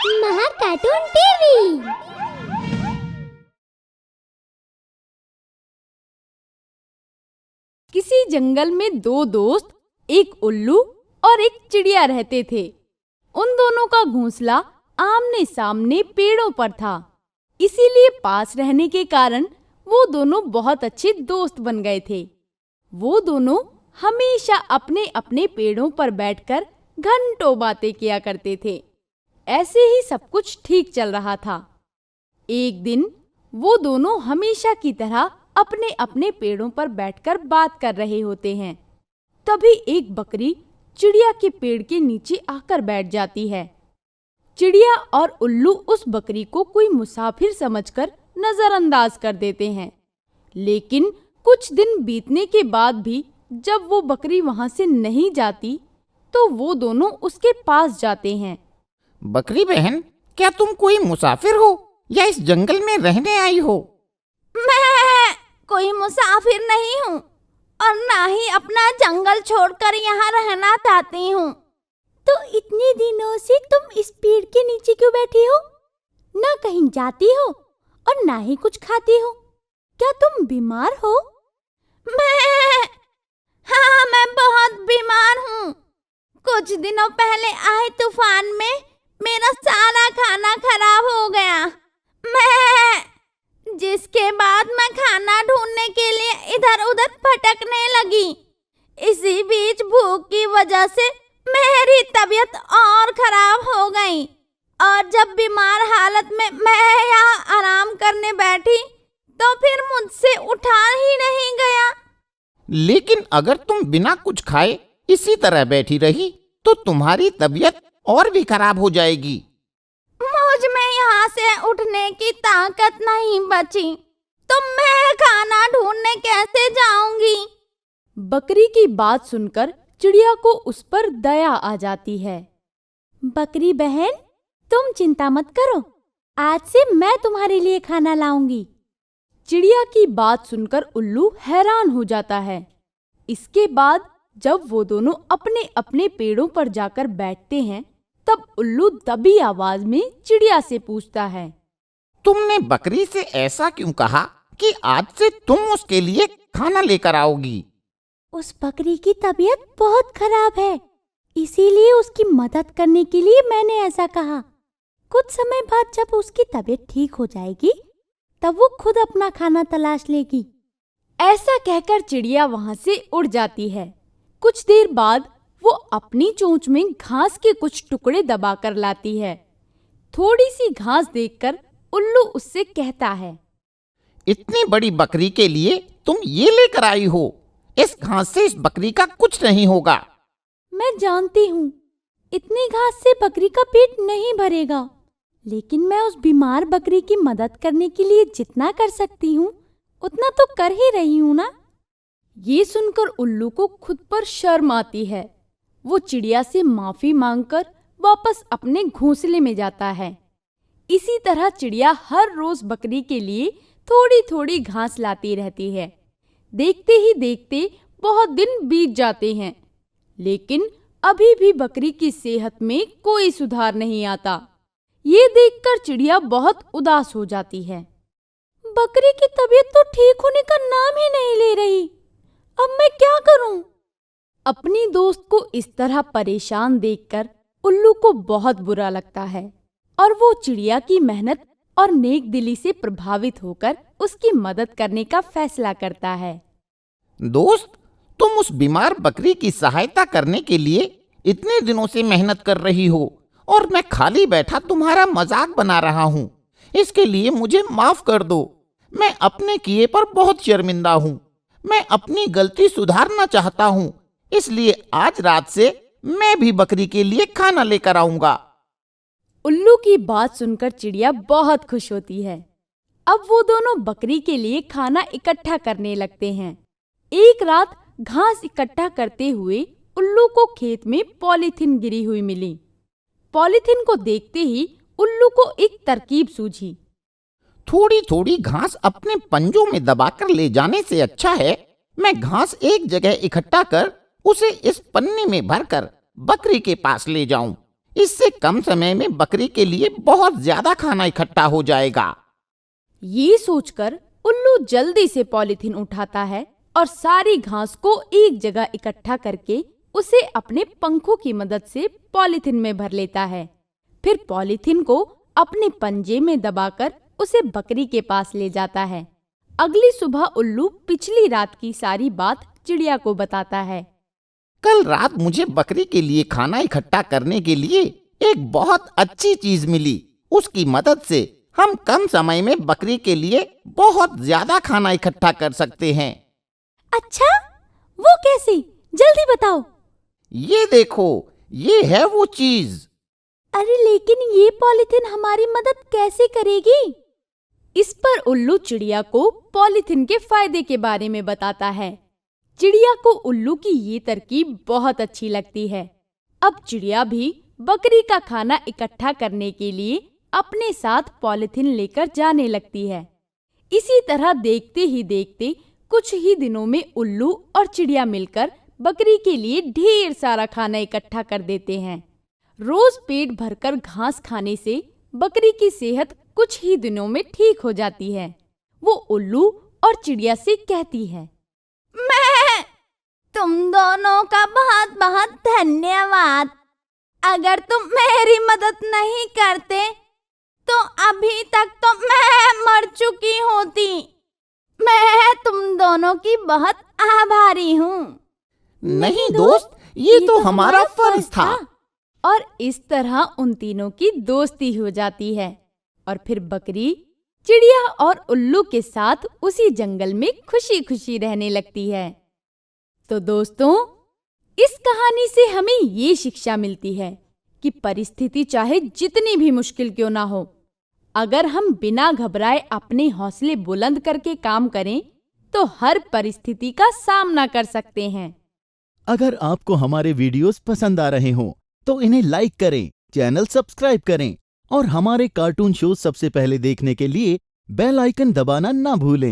महा cartoon TV. किसी जंगल में दो दोस्त, एक उल्लू और एक चिड़िया रहते थे। उन दोनों का घोंसला आमने सामने पेड़ों पर था, इसीलिए पास रहने के कारण वो दोनों बहुत अच्छे दोस्त बन गए थे। वो दोनों हमेशा अपने अपने पेड़ों पर बैठकर घंटों बातें किया करते थे। ऐसे ही सब कुछ ठीक चल रहा था। एक दिन वो दोनों हमेशा की तरह अपने अपने पेड़ों पर बैठकर बात कर रहे होते हैं। तभी एक बकरी चिड़िया के पेड़ के नीचे आकर बैठ जाती है। चिड़िया और उल्लू उस बकरी को कोई मुसाफिर समझकर नजरअंदाज कर देते हैं। लेकिन कुछ दिन बीतने के बाद भी जब वो बकरी वहां से नहीं जाती, तो वो दोनों उसके पास जाते हैं। बकरी बहन, क्या तुम कोई मुसाफिर हो या इस जंगल में रहने आई हो? मैं कोई मुसाफिर नहीं हूँ और ना ही अपना जंगल छोड़कर यहाँ रहना चाहती हूँ। तो इतने दिनों से तुम इस पेड़ के नीचे क्यों बैठी हो? ना कहीं जाती हो और ना ही कुछ खाती हो। क्या तुम बीमार हो? मैं बहुत बीमार हूँ। कुछ दिनों पहले आए तूफान में मेरा सारा खाना खराब हो गया। जिसके बाद मैं खाना ढूंढने के लिए इधर उधर भटकने लगी। इसी बीच भूख की वजह से मेरी तबीयत और खराब हो गई और जब बीमार हालत में मैं यहाँ आराम करने बैठी तो फिर मुझसे उठा ही नहीं गया। लेकिन अगर तुम बिना कुछ खाए इसी तरह बैठी रही तो तुम्हारी तबीयत और भी खराब हो जाएगी। मुझ में यहाँ से उठने की ताकत नहीं बची, तो मैं खाना ढूंढने कैसे जाऊंगी? बकरी की बात सुनकर चिड़िया को उस पर दया आ जाती है। बकरी बहन, तुम चिंता मत करो, आज से मैं तुम्हारे लिए खाना लाऊंगी। चिड़िया की बात सुनकर उल्लू हैरान हो जाता है। इसके बाद जब वो दोनों अपने अपने पेड़ों पर जाकर बैठते हैं, तब उल्लू दबी आवाज में चिड़िया से पूछता है, तुमने बकरी से ऐसा क्यों कहा कि आज से तुम उसके लिए खाना लेकर आओगी? उस बकरी की तबीयत बहुत खराब है, इसीलिए उसकी मदद करने के लिए मैंने ऐसा कहा। कुछ समय बाद जब उसकी तबीयत ठीक हो जाएगी, तब वो खुद अपना खाना तलाश लेगी। ऐसा कहकर चिड़िया वहां से उड़ जाती है। कुछ देर बाद वो अपनी चोंच में घास के कुछ टुकड़े दबाकर लाती है। थोड़ी सी घास देखकर उल्लू उससे कहता है, इतनी बड़ी बकरी के लिए तुम ये लेकर आई हो? इस घास से इस बकरी का कुछ नहीं होगा। मैं जानती हूँ, इतनी घास से बकरी का पेट नहीं भरेगा, लेकिन मैं उस बीमार बकरी की मदद करने के लिए जितना कर सकती हूँ उतना तो कर ही रही हूँ ना। ये सुनकर उल्लू को खुद पर शर्म आती है। वो चिड़िया से माफी मांगकर वापस अपने घोंसले में जाता है। इसी तरह चिड़िया हर रोज बकरी के लिए थोड़ी थोड़ी घास लाती रहती है। देखते ही देखते बहुत दिन बीत जाते हैं, लेकिन अभी भी बकरी की सेहत में कोई सुधार नहीं आता। ये देखकर चिड़िया बहुत उदास हो जाती है। बकरी की तबीयत तो ठीक होने का नाम ही नहीं ले रही। अब मैं क्या करूं? अपनी दोस्त को इस तरह परेशान देखकर उल्लू को बहुत बुरा लगता है और वो चिड़िया की मेहनत और नेक दिली से प्रभावित होकर उसकी मदद करने का फैसला करता है। दोस्त, तुम उस बीमार बकरी की सहायता करने के लिए इतने दिनों से मेहनत कर रही हो और मैं खाली बैठा तुम्हारा मजाक बना रहा हूँ। इसके लिए मुझे माफ कर दो। मैं अपने किए पर बहुत शर्मिंदा हूँ। मैं अपनी गलती सुधारना चाहता हूँ, इसलिए आज रात से मैं भी बकरी के लिए खाना लेकर आऊंगा। उल्लू की बात सुनकर चिड़िया बहुत खुश होती है। अब वो दोनों बकरी के लिए खाना इकट्ठा करने लगते हैं। एक रात घास इकट्ठा करते हुए उल्लू को खेत में पॉलीथीन गिरी हुई मिली। पॉलीथीन को देखते ही उल्लू को एक तरकीब सूझी। थोड़ी थोड़ी घास अपने पंजों में दबाकर ले जाने से अच्छा है मैं घास एक जगह इकट्ठा कर उसे इस पन्नी में भरकर बकरी के पास ले जाऊं। इससे कम समय में बकरी के लिए बहुत ज्यादा खाना इकट्ठा हो जाएगा। ये सोचकर उल्लू जल्दी से पॉलीथीन उठाता है और सारी घास को एक जगह इकट्ठा करके उसे अपने पंखों की मदद से पॉलीथीन में भर लेता है। फिर पॉलीथीन को अपने पंजे में दबाकर उसे बकरी के पास ले जाता है। अगली सुबह उल्लू पिछली रात की सारी बात चिड़िया को बताता है। कल रात मुझे बकरी के लिए खाना इकट्ठा करने के लिए एक बहुत अच्छी चीज मिली। उसकी मदद से हम कम समय में बकरी के लिए बहुत ज्यादा खाना इकट्ठा कर सकते हैं। अच्छा, वो कैसे? जल्दी बताओ। ये देखो, ये है वो चीज। अरे लेकिन ये पॉलीथीन हमारी मदद कैसे करेगी? इस पर उल्लू चिड़िया को पॉलीथीन के फायदे के बारे में बताता है। चिड़िया को उल्लू की ये तरकीब बहुत अच्छी लगती है। अब चिड़िया भी बकरी का खाना इकट्ठा करने के लिए अपने साथ पॉलीथीन लेकर जाने लगती है। इसी तरह देखते ही देखते कुछ ही दिनों में उल्लू और चिड़िया मिलकर बकरी के लिए ढेर सारा खाना इकट्ठा कर देते हैं। रोज पेट भरकर घास खाने से बकरी की सेहत कुछ ही दिनों में ठीक हो जाती है। वो उल्लू और चिड़िया से कहती है, मैं तुम दोनों का बहुत बहुत धन्यवाद। अगर तुम मेरी मदद नहीं करते तो अभी तक तो मैं मर चुकी होती। मैं तुम दोनों की बहुत आभारी हूँ। नहीं दोस्त, ये तो हमारा फर्ज था। और इस तरह उन तीनों की दोस्ती हो जाती है और फिर बकरी चिड़िया और उल्लू के साथ उसी जंगल में खुशी खुशी रहने लगती है। तो दोस्तों, इस कहानी से हमें ये शिक्षा मिलती है कि परिस्थिति चाहे जितनी भी मुश्किल क्यों ना हो, अगर हम बिना घबराए अपने हौसले बुलंद करके काम करें तो हर परिस्थिति का सामना कर सकते हैं। अगर आपको हमारे वीडियोस पसंद आ रहे हों तो इन्हें लाइक करें, चैनल सब्सक्राइब करें और हमारे कार्टून शो सबसे पहले देखने के लिए बेल आइकन दबाना ना भूलें।